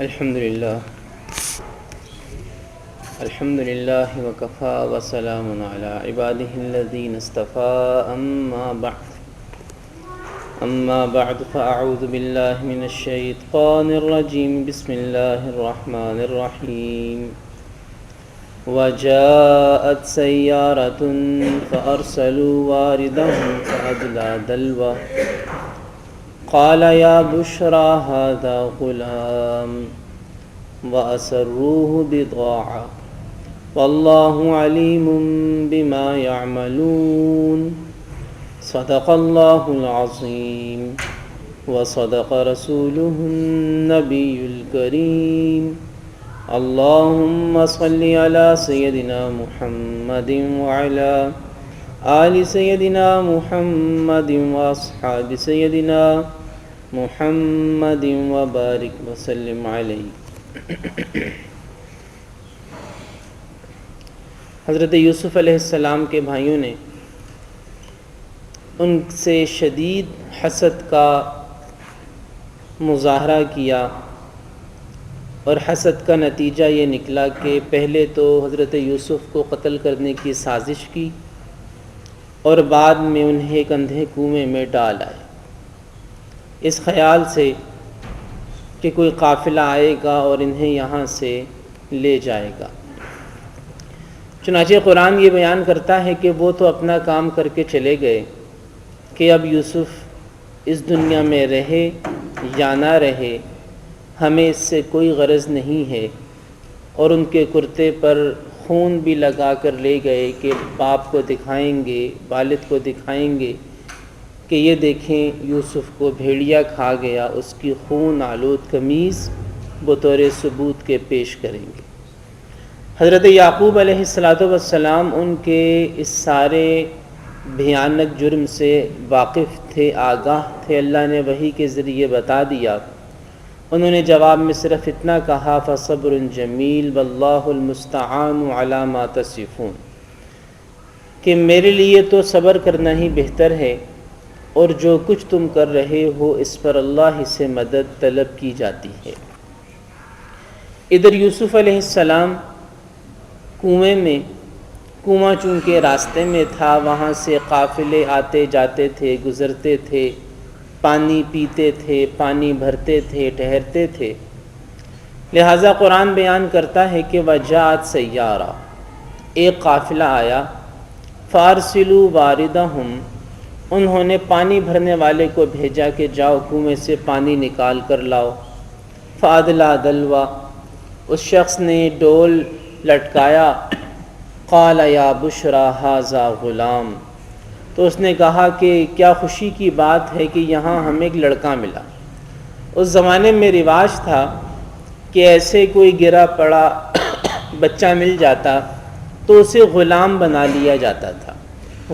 الحمد لله وكفى وسلام على عباده الذين اصطفى أما بعد فأعوذ بالله من الشيطان الرجيم بسم الله الرحمن الرحيم وجاءت سيارة فأرسلوا واردهم فأدلى دلوه قال يا بشرى هذا غلام وأسروه بضاعة والله عليم بما يعملون صدق الله العظيم وصدق رسوله النبي الكريم اللهم صل على سيدنا محمد وعلى آل سيدنا محمد وأصحاب سيدنا محمد وبارك وسلم عليه۔ حضرت یوسف علیہ السلام کے بھائیوں نے ان سے شدید حسد کا مظاہرہ کیا، اور حسد کا نتیجہ یہ نکلا کہ پہلے تو حضرت یوسف کو قتل کرنے کی سازش کی، اور بعد میں انہیں ایک اندھے کنویں میں ڈال آئے، اس خیال سے کہ کوئی قافلہ آئے گا اور انہیں یہاں سے لے جائے گا۔ چنانچہ قرآن یہ بیان کرتا ہے کہ وہ تو اپنا کام کر کے چلے گئے کہ اب یوسف اس دنیا میں رہے یا نہ رہے ہمیں اس سے کوئی غرض نہیں ہے، اور ان کے کرتے پر خون بھی لگا کر لے گئے کہ باپ کو دکھائیں گے، والد کو دکھائیں گے کہ یہ دیکھیں یوسف کو بھیڑیا کھا گیا، اس کی خون آلود قمیص بطور ثبوت کے پیش کریں گے۔ حضرت یعقوب علیہ السلام ان کے اس سارے بھیانک جرم سے واقف تھے، آگاہ تھے، اللہ نے وحی کے ذریعے بتا دیا۔ انہوں نے جواب میں صرف اتنا کہا فصبر جمیل واللہ المستعان علی ما تصفون، کہ میرے لیے تو صبر کرنا ہی بہتر ہے، اور جو کچھ تم کر رہے ہو اس پر اللہ ہی سے مدد طلب کی جاتی ہے۔ ادھر یوسف علیہ السلام کنواں چونکہ راستے میں تھا، وہاں سے قافلے آتے جاتے تھے، گزرتے تھے، پانی پیتے تھے، پانی بھرتے تھے، ٹھہرتے تھے، لہٰذا قرآن بیان کرتا ہے کہ وجاءت سیارہ، ایک قافلہ آیا، فارسلوا واردہم، انہوں نے پانی بھرنے والے کو بھیجا کہ جاؤ کنویں سے پانی نکال کر لاؤ، فادلا دلوا، اس شخص نے ڈول لٹکایا، قال یا بشرا ھذا غلام، تو اس نے کہا کہ کیا خوشی کی بات ہے کہ یہاں ہمیں ایک لڑکا ملا۔ اس زمانے میں رواج تھا کہ ایسے کوئی گرا پڑا بچہ مل جاتا تو اسے غلام بنا لیا جاتا تھا،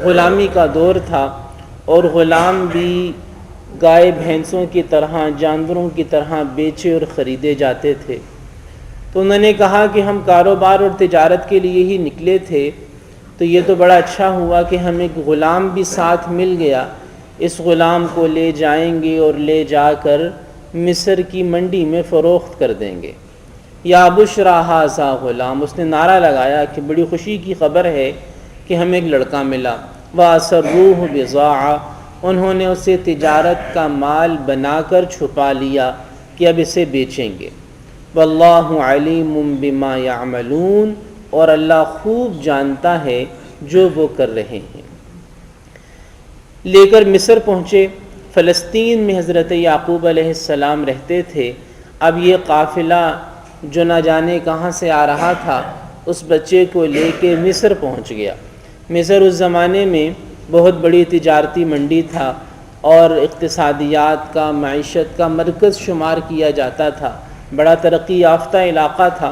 غلامی کا دور تھا، اور غلام بھی گائے بھینسوں کی طرح، جانوروں کی طرح بیچے اور خریدے جاتے تھے۔ تو انہوں نے کہا کہ ہم کاروبار اور تجارت کے لیے ہی نکلے تھے، تو یہ تو بڑا اچھا ہوا کہ ہمیں غلام بھی ساتھ مل گیا، اس غلام کو لے جائیں گے اور لے جا کر مصر کی منڈی میں فروخت کر دیں گے۔ یا بشرا ھذا غلام، اس نے نعرہ لگایا کہ بڑی خوشی کی خبر ہے کہ ہمیں ایک لڑکا ملا۔ وَأَسَرُّوهُ بِضَاعَةً، انہوں نے اسے تجارت کا مال بنا کر چھپا لیا کہ اب اسے بیچیں گے۔ واللہ علیم بما یعملون، اور اللہ خوب جانتا ہے جو وہ کر رہے ہیں۔ لے کر مصر پہنچے۔ فلسطین میں حضرت یعقوب علیہ السلام رہتے تھے۔ اب یہ قافلہ جو نہ جانے کہاں سے آ رہا تھا اس بچے کو لے کے مصر پہنچ گیا۔ مصر اس زمانے میں بہت بڑی تجارتی منڈی تھا اور اقتصادیات کا، معیشت کا مرکز شمار کیا جاتا تھا، بڑا ترقی یافتہ علاقہ تھا۔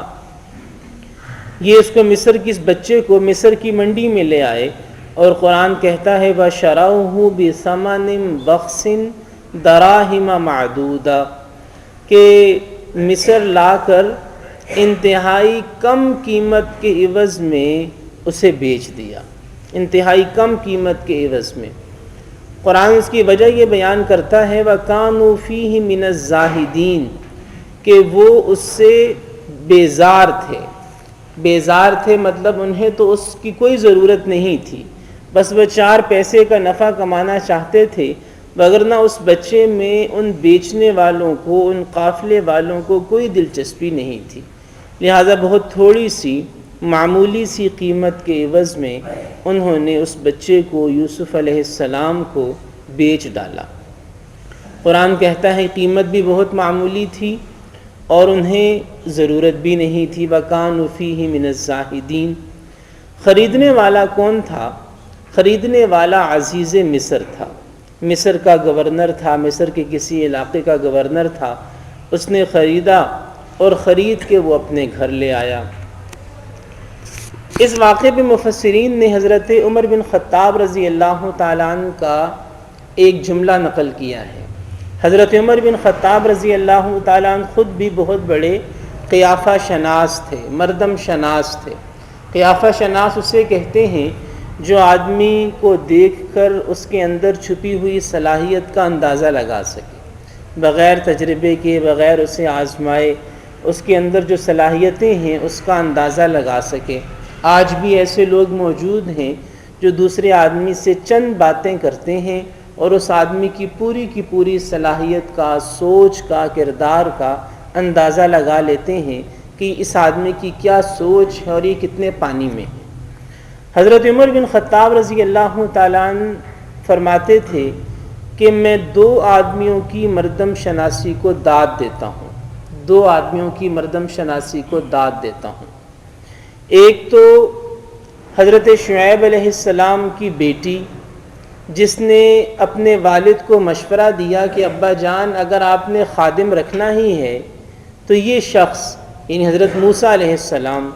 یہ اس کو مصر کی، اس بچے کو مصر کی منڈی میں لے آئے، اور قرآن کہتا ہے وَشَرَوْهُ بِثَمَنٍ بَخْسٍ دَرَاهِمَ مَعْدُودَةٍ، کہ مصر لا کر انتہائی کم قیمت کے عوض میں اسے بیچ دیا، انتہائی کم قیمت کے عوض میں۔ قرآن اس کی وجہ یہ بیان کرتا ہے وَكَانُوا فِيهِ مِنَ الزَّاهِدِينَ، کہ وہ اس سے بیزار تھے مطلب انہیں تو اس کی کوئی ضرورت نہیں تھی، بس وہ 4 پیسے کا نفع کمانا چاہتے تھے، وگرنہ اس بچے میں ان بیچنے والوں کو، ان قافلے والوں کو کوئی دلچسپی نہیں تھی، لہٰذا بہت تھوڑی سی معمولی سی قیمت کے عوض میں انہوں نے اس بچے کو، یوسف علیہ السلام کو بیچ ڈالا۔ قرآن کہتا ہے قیمت بھی بہت معمولی تھی اور انہیں ضرورت بھی نہیں تھی۔ وَكَانُوا فِيهِ مِنَ الزَّاهِدِينَ۔ خریدنے والا کون تھا؟ خریدنے والا عزیز مصر تھا، مصر کا گورنر تھا، مصر کے کسی علاقے کا گورنر تھا، اس نے خریدا اور خرید کے وہ اپنے گھر لے آیا۔ اس واقعے پہ مفسرین نے حضرت عمر بن خطاب رضی اللہ تعالیٰ عنہ کا ایک جملہ نقل کیا ہے۔ حضرت عمر بن خطاب رضی اللہ تعالیٰ عنہ خود بھی بہت بڑے قیافہ شناس تھے، مردم شناس تھے۔ قیافہ شناس اسے کہتے ہیں جو آدمی کو دیکھ کر اس کے اندر چھپی ہوئی صلاحیت کا اندازہ لگا سکے، بغیر تجربے کے، بغیر اسے آزمائے اس کے اندر جو صلاحیتیں ہیں اس کا اندازہ لگا سکے۔ آج بھی ایسے لوگ موجود ہیں جو دوسرے آدمی سے چند باتیں کرتے ہیں اور اس آدمی کی پوری صلاحیت کا، سوچ کا، کردار کا اندازہ لگا لیتے ہیں کہ اس آدمی کی کیا سوچ ہے اور یہ کتنے پانی میں ہے۔ حضرت عمر بن خطاب رضی اللہ تعالیٰ عنہ فرماتے تھے کہ میں 2 آدمیوں کی مردم شناسی کو داد دیتا ہوں، 2 آدمیوں کی مردم شناسی کو داد دیتا ہوں۔ ایک تو حضرت شعیب علیہ السلام کی بیٹی، جس نے اپنے والد کو مشورہ دیا کہ ابا جان اگر آپ نے خادم رکھنا ہی ہے تو یہ شخص یعنی حضرت موسیٰ علیہ السلام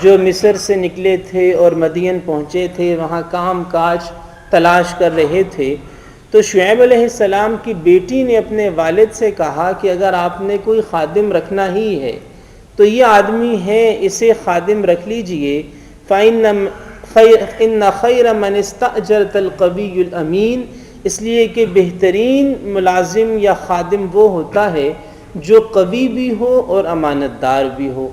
جو مصر سے نکلے تھے اور مدین پہنچے تھے، وہاں کام کاج تلاش کر رہے تھے، تو شعیب علیہ السلام کی بیٹی نے اپنے والد سے کہا کہ اگر آپ نے کوئی خادم رکھنا ہی ہے تو یہ آدمی ہے، اسے خادم رکھ لیجئے۔ إِنَّ خَيْرَ مَنِ اسْتَأْجَرْتَ الْقَوِيُّ الْأَمِينَ، اس لیے کہ بہترین ملازم یا خادم وہ ہوتا ہے جو قوی بھی ہو اور امانت دار بھی ہو۔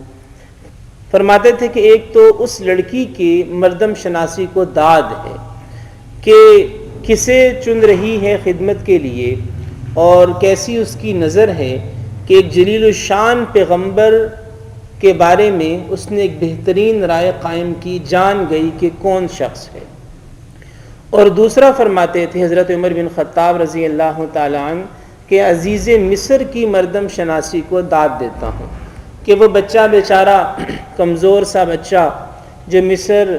فرماتے تھے کہ ایک تو اس لڑکی کی مردم شناسی کو داد ہے کہ کسے چن رہی ہے خدمت کے لیے اور کیسی اس کی نظر ہے کہ ایک جلیل الشان پیغمبر کے بارے میں اس نے ایک بہترین رائے قائم کی، جان گئی کہ کون شخص ہے۔ اور دوسرا فرماتے تھے حضرت عمر بن خطاب رضی اللہ تعالیٰ عنہ کہ عزیز مصر کی مردم شناسی کو داد دیتا ہوں کہ وہ بچہ بیچارہ کمزور سا بچہ جو مصر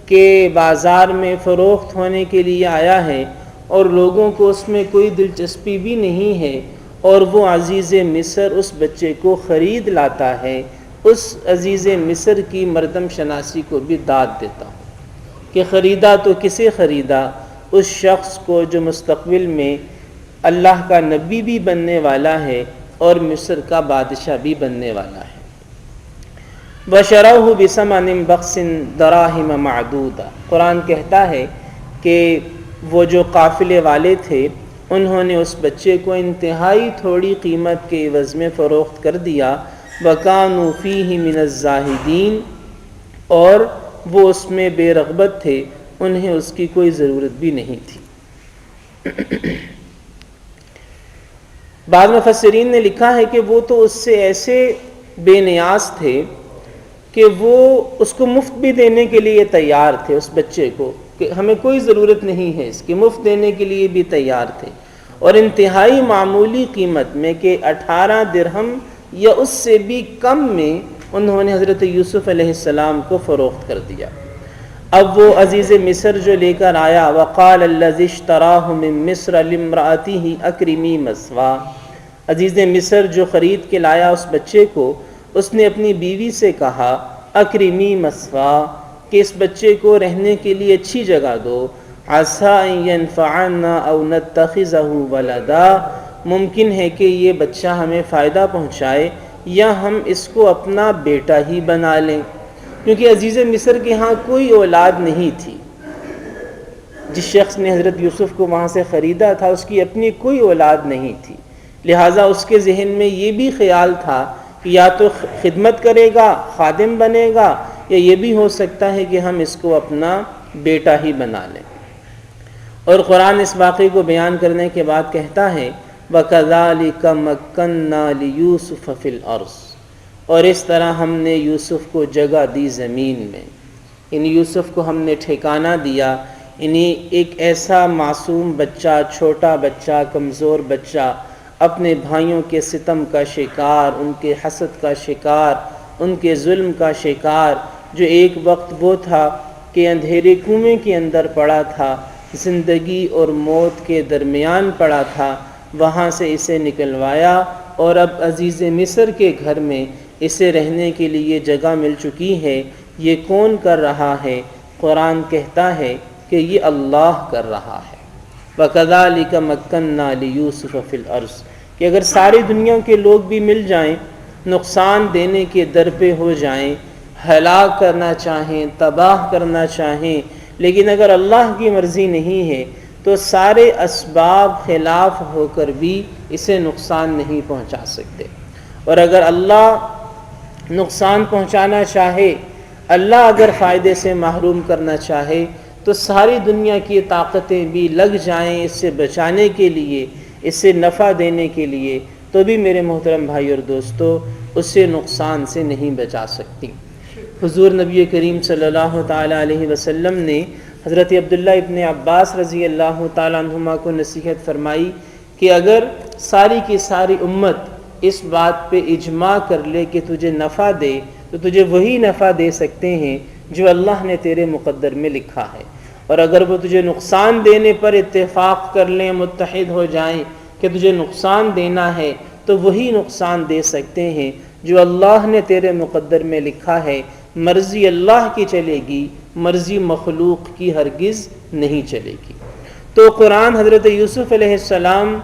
کے بازار میں فروخت ہونے کے لیے آیا ہے اور لوگوں کو اس میں کوئی دلچسپی بھی نہیں ہے، اور وہ عزیز مصر اس بچے کو خرید لاتا ہے، اس عزیز مصر کی مردم شناسی کو بھی داد دیتا ہوں کہ خریدا تو کسے خریدا؟ اس شخص کو جو مستقبل میں اللہ کا نبی بھی بننے والا ہے اور مصر کا بادشاہ بھی بننے والا ہے۔ وَشَرَوْهُ بِثَمَنٍ بَخْسٍ دَرَاهِمَ مَعْدُودَةٍ۔ قرآن کہتا ہے کہ وہ جو قافلے والے تھے انہوں نے اس بچے کو انتہائی تھوڑی قیمت کے عوض میں فروخت کر دیا۔ وَكَانُوا فِيهِ مِنَ الزَّاهِدِينَ، اور وہ اس میں بے رغبت تھے، انہیں اس کی کوئی ضرورت بھی نہیں تھی۔ بعض مفسرین نے لکھا ہے کہ وہ تو اس سے ایسے بے نیاز تھے کہ وہ اس کو مفت بھی دینے کے لیے تیار تھے، اس بچے کو کہ ہمیں کوئی ضرورت نہیں ہے اس کی، مفت دینے کے لیے بھی تیار تھے، اور انتہائی معمولی قیمت میں کہ 18 درہم یا اس سے بھی کم میں انہوں نے حضرت یوسف علیہ السلام کو فروخت کر دیا۔ اب وہ عزیز مصر جو لے کر آیا، وقال الذی اشتراہ من مصر لامرأتہ اکرمی مثواہ، عزیز مصر جو خرید کے لایا اس بچے کو، اس نے اپنی بیوی سے کہا اکرمی مثواہ کہ اس بچے کو رہنے کے لیے اچھی جگہ دو، عسیٰ ان ینفعنا او نتخذہ ولدا، ممکن ہے کہ یہ بچہ ہمیں فائدہ پہنچائے یا ہم اس کو اپنا بیٹا ہی بنا لیں، کیونکہ عزیز مصر کے ہاں کوئی اولاد نہیں تھی۔ جس شخص نے حضرت یوسف کو وہاں سے خریدا تھا اس کی اپنی کوئی اولاد نہیں تھی، لہٰذا اس کے ذہن میں یہ بھی خیال تھا کہ یا تو خدمت کرے گا، خادم بنے گا، یا یہ بھی ہو سکتا ہے کہ ہم اس کو اپنا بیٹا ہی بنا لیں۔ اور قرآن اس واقعے کو بیان کرنے کے بعد کہتا ہے وَكَذَلِكَ مَكَّنَّا لِيُوسُفَ فِي الْأَرْضِ، اور اس طرح ہم نے یوسف کو جگہ دی زمین میں، یعنی یوسف کو ہم نے ٹھکانہ دیا، یعنی ایک ایسا معصوم بچہ، چھوٹا بچہ، کمزور بچہ، اپنے بھائیوں کے ستم کا شکار، ان کے حسد کا شکار، ان کے ظلم کا شکار، جو ایک وقت وہ تھا کہ اندھیرے کنویں کے اندر پڑا تھا، زندگی اور موت کے درمیان پڑا تھا، وہاں سے اسے نکلوایا اور اب عزیز مصر کے گھر میں اسے رہنے کے لیے جگہ مل چکی ہے۔ یہ کون کر رہا ہے؟ قرآن کہتا ہے کہ یہ اللہ کر رہا ہے۔ وَكَذَلِكَ مَكَّنَّا لِيُوسُفَ فِي الْأَرْضِ، کہ اگر ساری دنیا کے لوگ بھی مل جائیں، نقصان دینے کے در پہ ہو جائیں، ہلاک کرنا چاہیں، تباہ کرنا چاہیں، لیکن اگر اللہ کی مرضی نہیں ہے تو سارے اسباب خلاف ہو کر بھی اسے نقصان نہیں پہنچا سکتے۔ اور اگر اللہ نقصان پہنچانا چاہے، اللہ اگر فائدے سے محروم کرنا چاہے، تو ساری دنیا کی طاقتیں بھی لگ جائیں اس سے بچانے کے لیے، اس سے نفع دینے کے لیے، تو بھی میرے محترم بھائی اور دوستو اسے نقصان سے نہیں بچا سکتی۔ حضور نبی کریم صلی اللہ تعالیٰ علیہ وسلم نے حضرت عبداللہ ابن عباس رضی اللہ تعالیٰ عنہما کو نصیحت فرمائی کہ اگر ساری کی ساری امت اس بات پہ اجماع کر لے کہ تجھے نفع دے، تو تجھے وہی نفع دے سکتے ہیں جو اللہ نے تیرے مقدر میں لکھا ہے، اور اگر وہ تجھے نقصان دینے پر اتفاق کر لیں، متحد ہو جائیں کہ تجھے نقصان دینا ہے، تو وہی نقصان دے سکتے ہیں جو اللہ نے تیرے مقدر میں لکھا ہے۔ مرضی اللہ کی چلے گی، مرضی مخلوق کی ہرگز نہیں چلے گی۔ تو قرآن حضرت یوسف علیہ السلام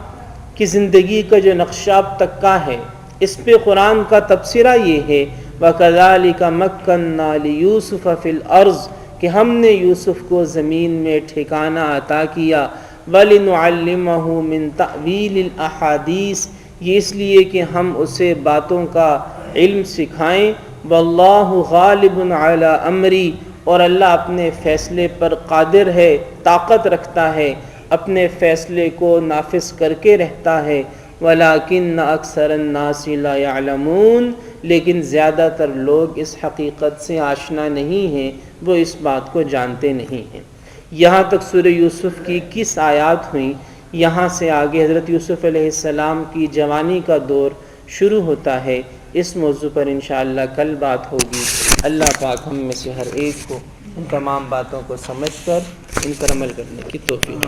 کی زندگی کا جو نقشہ اب تک کا ہے، اس پہ قرآن کا تبصرہ یہ ہے وَكَذَلِكَ مَكَّنَّا لِيُوسُفَ فِي الْأَرْضِ، کہ ہم نے یوسف کو زمین میں ٹھکانہ عطا کیا، وَلِنُعَلِّمَهُ مِن تَأْوِيلِ الْأَحَادِيثِ، یہ اس لیے کہ ہم اسے باتوں کا علم سکھائیں، وَاللَّهُ غَالِبٌ عَلَىٰ أَمْرِي، اور اللہ اپنے فیصلے پر قادر ہے، طاقت رکھتا ہے، اپنے فیصلے کو نافذ کر کے رہتا ہے، وَلَٰكِنَّ أَكْثَرَ النَّاسِ لَا يَعْلَمُونَ، لیکن زیادہ تر لوگ اس حقیقت سے آشنا نہیں ہیں، وہ اس بات کو جانتے نہیں ہیں۔ یہاں تک سورہ یوسف کی 21 آیات ہوئیں، یہاں سے آگے حضرت یوسف علیہ السلام کی جوانی کا دور شروع ہوتا ہے۔ اس موضوع پر انشاءاللہ کل بات ہوگی۔ اللہ پاک ہم میں سے ہر ایک کو ان تمام باتوں کو سمجھ کر ان پر عمل کرنے کی توفیق